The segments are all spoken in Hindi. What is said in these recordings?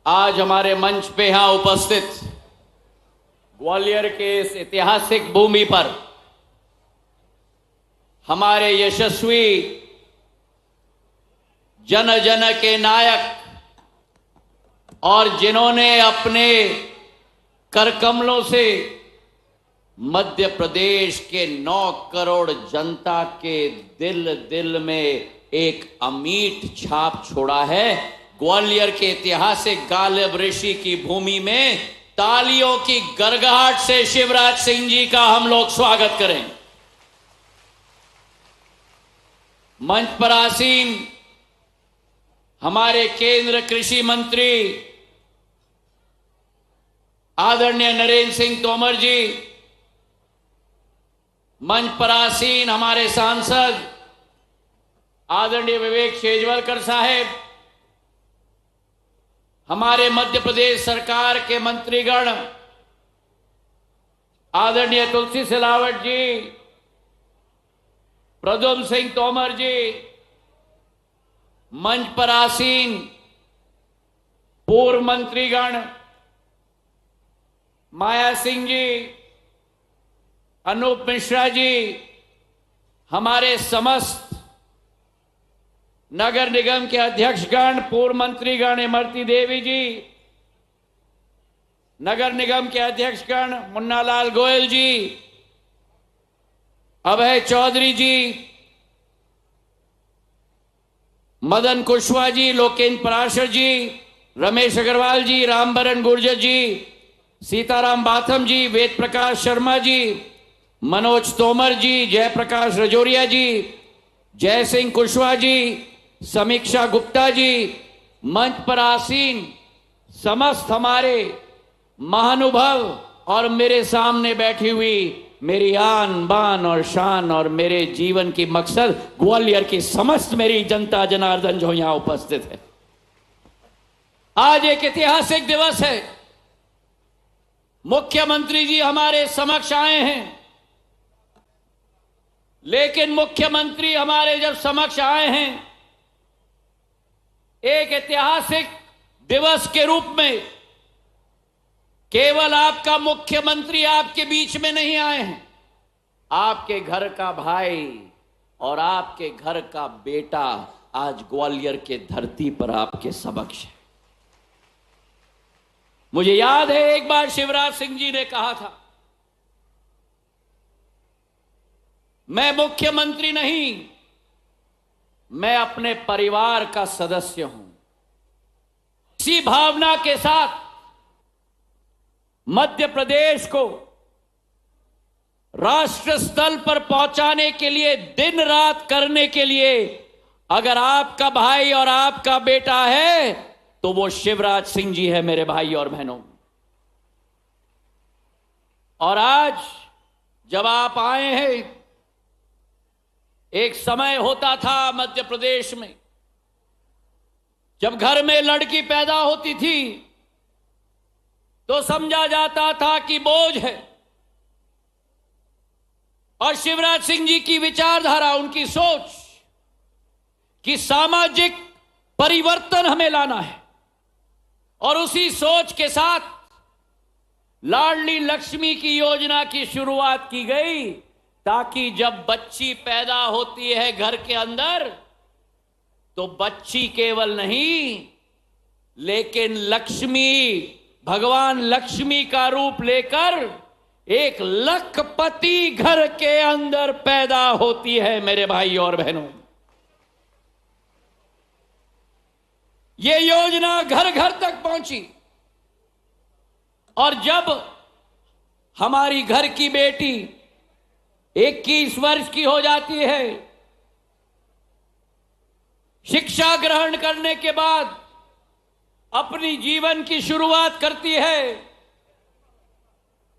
आज हमारे मंच पे यहां उपस्थित ग्वालियर के इस ऐतिहासिक भूमि पर हमारे यशस्वी जन जन के नायक और जिन्होंने अपने करकमलों से मध्य प्रदेश के 9 करोड़ जनता के दिल दिल में एक अमिट छाप छोड़ा है, ग्वालियर के ऐतिहासिक गालिब ऋषि की भूमि में तालियों की गड़गड़ाहट से शिवराज सिंह जी का हम लोग स्वागत करें। मंच पर आसीन हमारे केंद्र कृषि मंत्री आदरणीय नरेंद्र सिंह तोमर जी, मंच पर आसीन हमारे सांसद आदरणीय विवेक शेजवलकर साहेब, हमारे मध्य प्रदेश सरकार के मंत्रीगण आदरणीय तुलसी सिलावट जी, प्रद्युम्न सिंह तोमर जी, मंच पर आसीन पूर्व मंत्रीगण माया सिंह जी, अनूप मिश्रा जी, हमारे समस्त नगर निगम के अध्यक्षगण, पूर्व मंत्रीगण इमरती देवी जी, नगर निगम के अध्यक्षगण मुन्नालाल गोयल जी, अभय चौधरी जी, मदन कुशवाहा जी, लोकेंद्र पराशर जी, रमेश अग्रवाल जी, रामबरन गुर्जर जी, सीताराम बाथम जी, वेद प्रकाश शर्मा जी, मनोज तोमर जी, जयप्रकाश रजौरिया जी, जय सिंह कुशवाहा जी, समीक्षा गुप्ता जी, मंच पर आसीन समस्त हमारे महानुभाव और मेरे सामने बैठी हुई मेरी आन बान और शान और मेरे जीवन की मकसद ग्वालियर की समस्त मेरी जनता जनार्दन जो यहां उपस्थित है। आज एक ऐतिहासिक दिवस है। मुख्यमंत्री जी हमारे समक्ष आए हैं, लेकिन मुख्यमंत्री हमारे जब समक्ष आए हैं एक ऐतिहासिक दिवस के रूप में, केवल आपका मुख्यमंत्री आपके बीच में नहीं आए हैं, आपके घर का भाई और आपके घर का बेटा आज ग्वालियर के धरती पर आपके समक्ष है। मुझे याद है एक बार शिवराज सिंह जी ने कहा था, मैं मुख्यमंत्री नहीं, मैं अपने परिवार का सदस्य हूं। इसी भावना के साथ मध्य प्रदेश को राष्ट्र स्तर पर पहुंचाने के लिए दिन रात करने के लिए अगर आपका भाई और आपका बेटा है तो वो शिवराज सिंह जी है मेरे भाई और बहनों। और आज जब आप आए हैं, एक समय होता था मध्य प्रदेश में जब घर में लड़की पैदा होती थी तो समझा जाता था कि बोझ है, और शिवराज सिंह जी की विचारधारा, उनकी सोच कि सामाजिक परिवर्तन हमें लाना है, और उसी सोच के साथ लाडली लक्ष्मी की योजना की शुरुआत की गई, ताकि जब बच्ची पैदा होती है घर के अंदर तो बच्ची केवल नहीं लेकिन लक्ष्मी, भगवान लक्ष्मी का रूप लेकर एक लखपति घर के अंदर पैदा होती है मेरे भाई और बहनों। ये योजना घर घर तक पहुंची, और जब हमारी घर की बेटी 21 वर्ष की हो जाती है, शिक्षा ग्रहण करने के बाद अपनी जीवन की शुरुआत करती है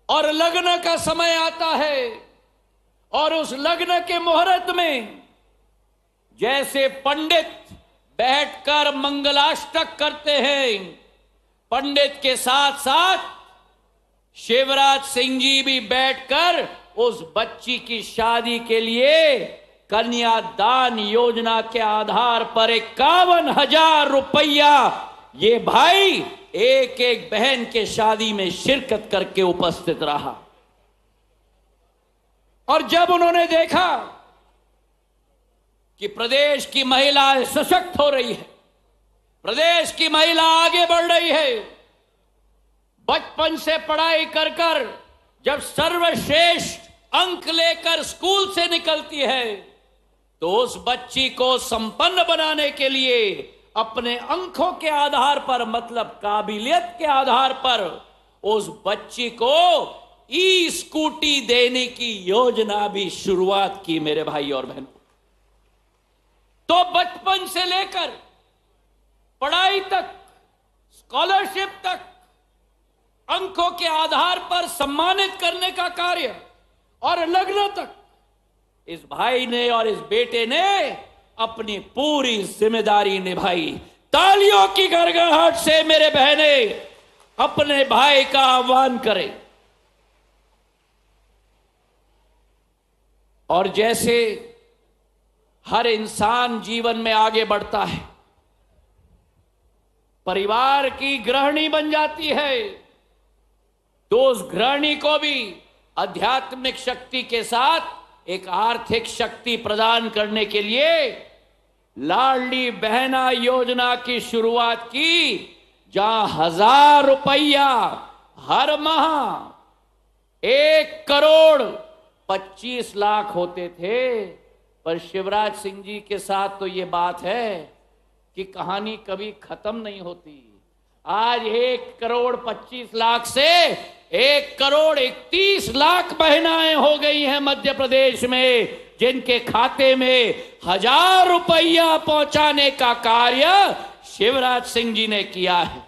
और लग्न का समय आता है, और उस लग्न के मुहूर्त में जैसे पंडित बैठकर मंगलाष्टक करते हैं, पंडित के साथ साथ शिवराज सिंह जी भी बैठकर उस बच्ची की शादी के लिए कन्यादान योजना के आधार पर 51,000 रुपया ये भाई एक एक बहन के शादी में शिरकत करके उपस्थित रहा। और जब उन्होंने देखा कि प्रदेश की महिलाएं सशक्त हो रही है, प्रदेश की महिला आगे बढ़ रही है, बचपन से पढ़ाई कर कर जब सर्वश्रेष्ठ अंक लेकर स्कूल से निकलती है, तो उस बच्ची को संपन्न बनाने के लिए अपने अंकों के आधार पर, मतलब काबिलियत के आधार पर, उस बच्ची को ई स्कूटी देने की योजना भी शुरुआत की मेरे भाई और बहनों। तो बचपन से लेकर पढ़ाई तक, स्कॉलरशिप तक, अंकों के आधार पर सम्मानित करने का कार्य और लग्न तक इस भाई ने और इस बेटे ने अपनी पूरी जिम्मेदारी निभाई। तालियों की गड़गड़ाहट से मेरे बहने अपने भाई का आह्वान करें। और जैसे हर इंसान जीवन में आगे बढ़ता है, परिवार की गृहिणी बन जाती है, तो उस गृहिणी को भी आध्यात्मिक शक्ति के साथ एक आर्थिक शक्ति प्रदान करने के लिए लाडली बहना योजना की शुरुआत की, जहां 1000 रुपया हर माह 1,25,00,000 होते थे। पर शिवराज सिंह जी के साथ तो ये बात है कि कहानी कभी खत्म नहीं होती। आज 1,25,00,000 से 1,31,00,000 महिलाएं हो गई हैं मध्य प्रदेश में, जिनके खाते में 1000 रुपया पहुंचाने का कार्य शिवराज सिंह जी ने किया है।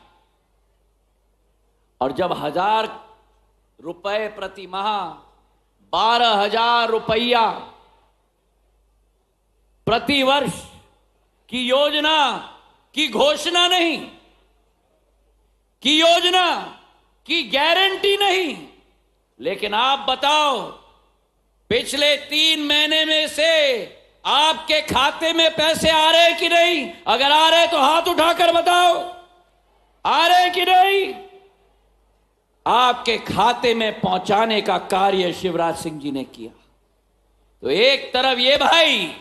और जब 1000 रुपए प्रति माह 12,000 रुपया प्रति वर्ष की योजना की घोषणा नहीं, की योजना की गारंटी नहीं, लेकिन आप बताओ पिछले 3 महीने में से आपके खाते में पैसे आ रहे कि नहीं? अगर आ रहे तो हाथ उठाकर बताओ, आ रहे कि नहीं? आपके खाते में पहुंचाने का कार्य शिवराज सिंह जी ने किया। तो एक तरफ ये भाई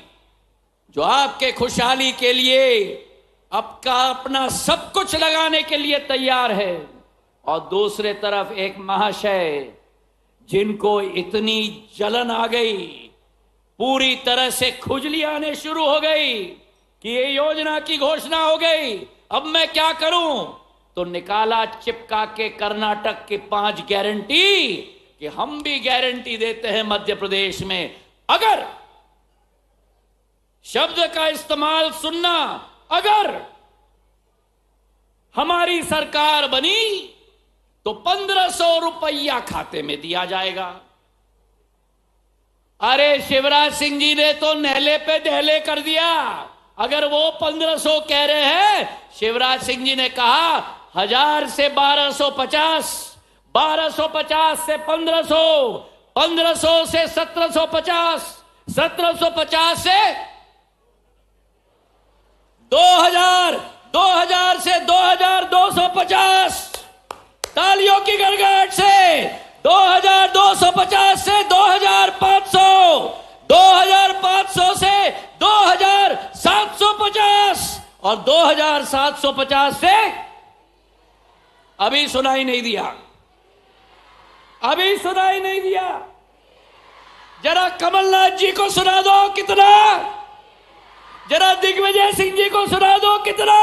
जो आपके खुशहाली के लिए आपका अपना सब कुछ लगाने के लिए तैयार है, और दूसरे तरफ एक महाशय जिनको इतनी जलन आ गई, पूरी तरह से खुजली आने शुरू हो गई कि ये योजना की घोषणा हो गई, अब मैं क्या करूं? तो निकाला चिपका के कर्नाटक की 5 गारंटी कि हम भी गारंटी देते हैं मध्य प्रदेश में, अगर शब्द का इस्तेमाल सुनना, अगर हमारी सरकार बनी तो 1,500 रुपया खाते में दिया जाएगा। अरे शिवराज सिंह जी ने तो नहले पे दहले कर दिया। अगर वो 1,500 कह रहे हैं, शिवराज सिंह जी ने कहा 1000 से 1250, 1250 से 1500, 1500 से 1750, 1750 से 2000, 2000 से 2250, तालियों की गड़गड़ाहट से 2250 से 2500, 2500 से 2750 और 2750 से अभी सुनाई नहीं दिया, अभी सुनाई नहीं दिया। जरा कमलनाथ जी को सुना दो कितना, जरा दिग्विजय सिंह जी को सुना दो कितना।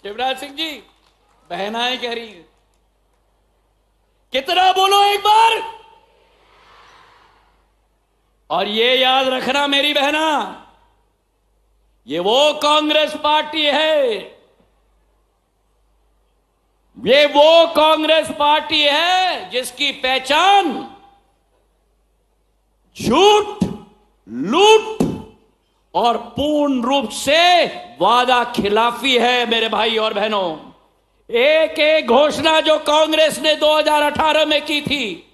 शिवराज सिंह जी, बहनाएं कह रही हैं कितना, बोलो एक बार। और ये याद रखना मेरी बहना, ये वो कांग्रेस पार्टी है, ये वो कांग्रेस पार्टी है जिसकी पहचान झूठ, लूट और पूर्ण रूप से वादा खिलाफी है मेरे भाई और बहनों। एक एक घोषणा जो कांग्रेस ने 2018 में की थी,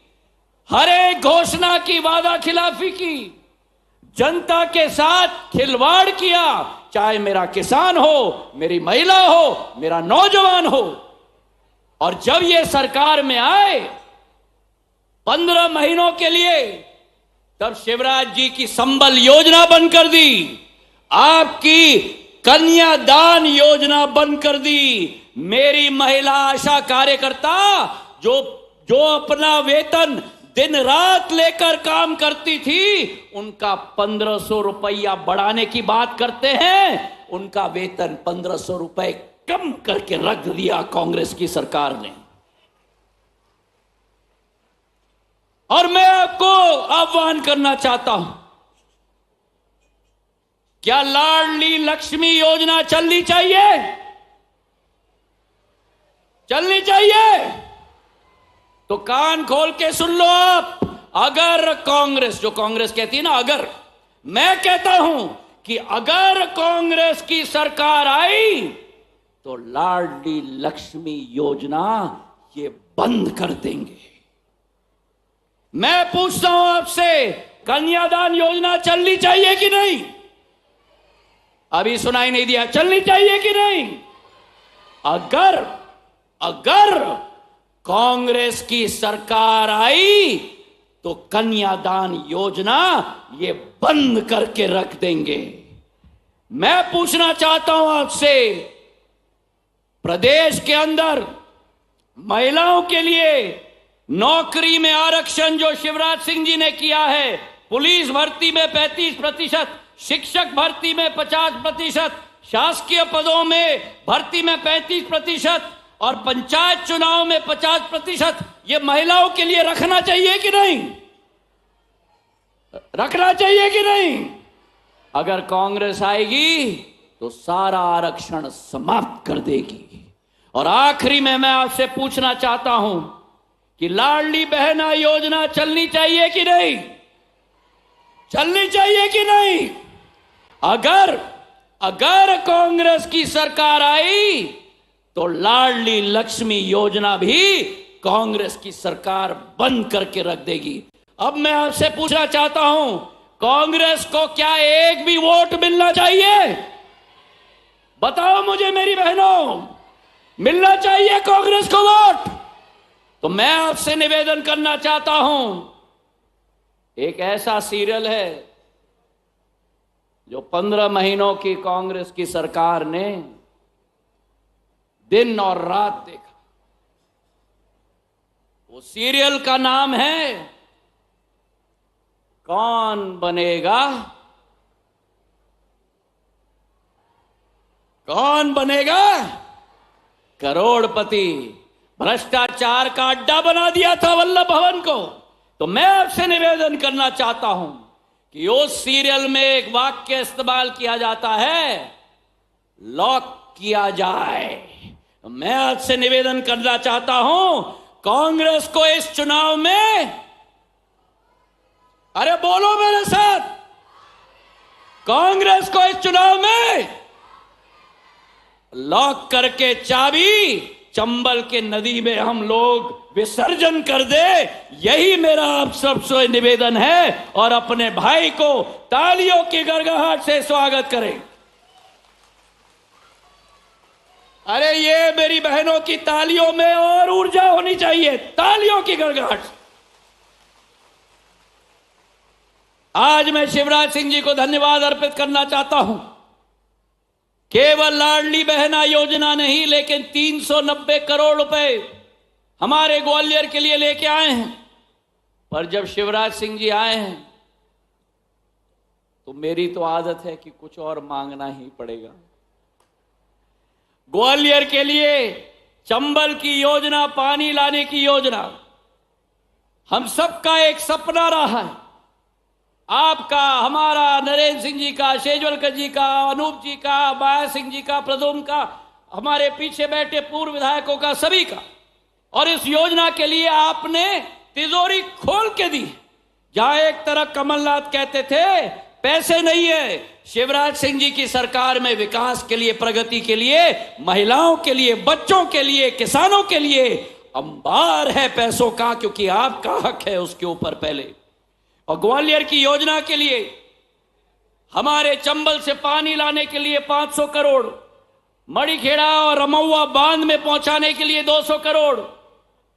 हर एक घोषणा की वादा खिलाफी की, जनता के साथ खिलवाड़ किया, चाहे मेरा किसान हो, मेरी महिला हो, मेरा नौजवान हो। और जब ये सरकार में आए 15 महीनों के लिए, तब शिवराज जी की संबल योजना बंद कर दी, आपकी कन्यादान योजना बंद कर दी। मेरी महिला आशा कार्यकर्ता जो अपना वेतन दिन रात लेकर काम करती थी, उनका 1500 रुपया बढ़ाने की बात करते हैं, उनका वेतन 1500 रुपए कम करके रख दिया कांग्रेस की सरकार ने। और मैं आपको आह्वान करना चाहता हूं, क्या लाडली लक्ष्मी योजना चलनी चाहिए? चलनी चाहिए तो कान खोल के सुन लो आप। अगर कांग्रेस, जो कांग्रेस कहती है ना अगर, मैं कहता हूं कि अगर कांग्रेस की सरकार आई तो लाडली लक्ष्मी योजना ये बंद कर देंगे। मैं पूछता हूं आपसे, कन्यादान योजना चलनी चाहिए कि नहीं? अभी सुनाई नहीं दिया, चलनी चाहिए कि नहीं? अगर कांग्रेस की सरकार आई तो कन्यादान योजना ये बंद करके रख देंगे। मैं पूछना चाहता हूं आपसे, प्रदेश के अंदर महिलाओं के लिए नौकरी में आरक्षण जो शिवराज सिंह जी ने किया है, पुलिस भर्ती में 35%, शिक्षक भर्ती में 50%, शासकीय पदों में भर्ती में 35% और पंचायत चुनाव में 50%, ये महिलाओं के लिए रखना चाहिए कि नहीं? रखना चाहिए कि नहीं? अगर कांग्रेस आएगी तो सारा आरक्षण समाप्त कर देगी। और आखिरी में मैं आपसे पूछना चाहता हूं कि लाडली बहना योजना चलनी चाहिए कि नहीं? चलनी चाहिए कि नहीं? अगर कांग्रेस की सरकार आई तो लाडली लक्ष्मी योजना भी कांग्रेस की सरकार बंद करके रख देगी। अब मैं आपसे पूछना चाहता हूं, कांग्रेस को क्या एक भी वोट मिलना चाहिए? बताओ मुझे मेरी बहनों, मिलना चाहिए कांग्रेस को वोट? तो मैं आपसे निवेदन करना चाहता हूं, एक ऐसा सीरियल है जो 15 महीनों की कांग्रेस की सरकार ने दिन और रात देखा। वो सीरियल का नाम है कौन बनेगा करोड़पति। भ्रष्टाचार का अड्डा बना दिया था वल्लभ भवन को। तो मैं आपसे निवेदन करना चाहता हूं कि उस सीरियल में एक वाक्य इस्तेमाल किया जाता है, लॉक किया जाए। तो मैं आपसे निवेदन करना चाहता हूं, कांग्रेस को इस चुनाव में, अरे बोलो मेरे साथ, कांग्रेस को इस चुनाव में लॉक करके चाबी चंबल के नदी में हम लोग विसर्जन कर दे, यही मेरा आप सबसे निवेदन है। और अपने भाई को तालियों की गड़गड़ाहट से स्वागत करें। अरे ये मेरी बहनों की तालियों में और ऊर्जा होनी चाहिए, तालियों की गड़गड़ाहट। आज मैं शिवराज सिंह जी को धन्यवाद अर्पित करना चाहता हूं। केवल लाडली बहना योजना नहीं, लेकिन 390 करोड़ रुपए हमारे ग्वालियर के लिए लेके आए हैं। पर जब शिवराज सिंह जी आए हैं तो मेरी तो आदत है कि कुछ और मांगना ही पड़ेगा। ग्वालियर के लिए चंबल की योजना, पानी लाने की योजना, हम सबका एक सपना रहा है। आपका, हमारा, नरेंद्र सिंह जी का, शेजवलकर जी का, अनूप जी का, माया सिंह जी का, प्रदुम का, हमारे पीछे बैठे पूर्व विधायकों का, सभी का। और इस योजना के लिए आपने तिजोरी खोल के दी। जहां एक तरफ कमलनाथ कहते थे पैसे नहीं है, शिवराज सिंह जी की सरकार में विकास के लिए, प्रगति के लिए, महिलाओं के लिए, बच्चों के लिए, किसानों के लिए अंबार है पैसों का, क्योंकि आपका हक है उसके ऊपर पहले। और ग्वालियर की योजना के लिए हमारे चंबल से पानी लाने के लिए 500 करोड़, मड़ीखेड़ा और रमौआ बांध में पहुंचाने के लिए 200 करोड़,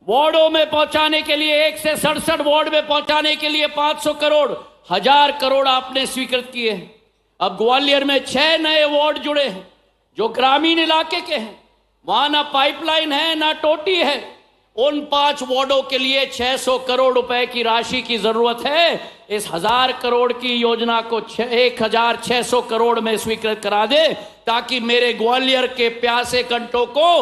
वार्डों में पहुंचाने के लिए 1 से 67 वार्ड में पहुंचाने के लिए 500 करोड़, 1000 करोड़ आपने स्वीकृत किए हैं। अब ग्वालियर में 6 नए वार्ड जुड़े हैं जो ग्रामीण इलाके के हैं, वहां ना पाइपलाइन है ना टोटी है। उन 5 वार्डों के लिए 600 करोड़ रुपए की राशि की जरूरत है। इस 1000 करोड़ की योजना को 1600 करोड़ में स्वीकृत करा दे, ताकि मेरे ग्वालियर के प्यासे कंठों को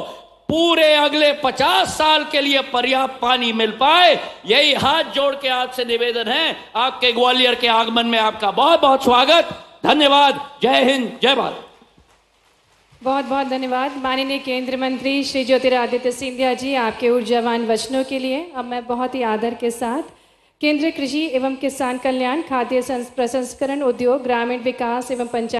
पूरे अगले 50 साल के लिए पर्याप्त पानी मिल पाए। यही हाथ जोड़ के आपसे निवेदन है। आपके ग्वालियर के आगमन में आपका बहुत बहुत स्वागत। धन्यवाद। जय हिंद, जय भारत। बहुत बहुत धन्यवाद माननीय केंद्रीय मंत्री श्री ज्योतिरादित्य सिंधिया जी, आपके ऊर्जावान वचनों के लिए। अब मैं बहुत ही आदर के साथ केंद्रीय कृषि एवं किसान कल्याण, खाद्य प्रसंस्करण उद्योग, ग्रामीण विकास एवं पंचायत